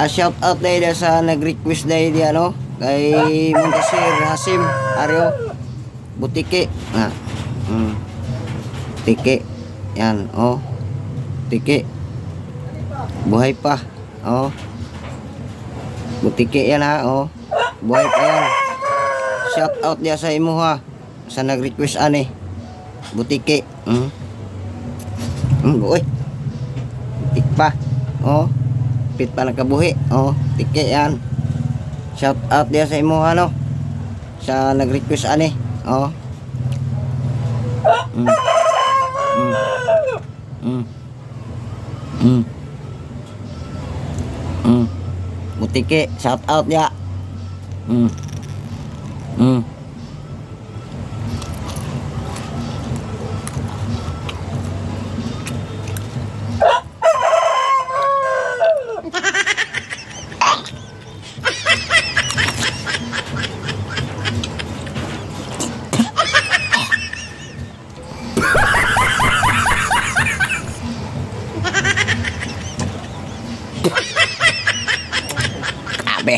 Shout out dahil sa nag-request dahil di ano kay Montasir Hasim Aryo Butike. Tike. Yan, oh. Tike. Buhay pa. Oh. Butike yan ha, oh. Buhay pa yan. Shout out dia sa imo ha. Sa nag-request ani. Butike. Buhay. Tik pa. Oh. Pit pa nakabuhi. Oh, tike yan. Shout out dia sa imo ano. Sa nag-request ani. Oh. Butike, shout out ya. Abe.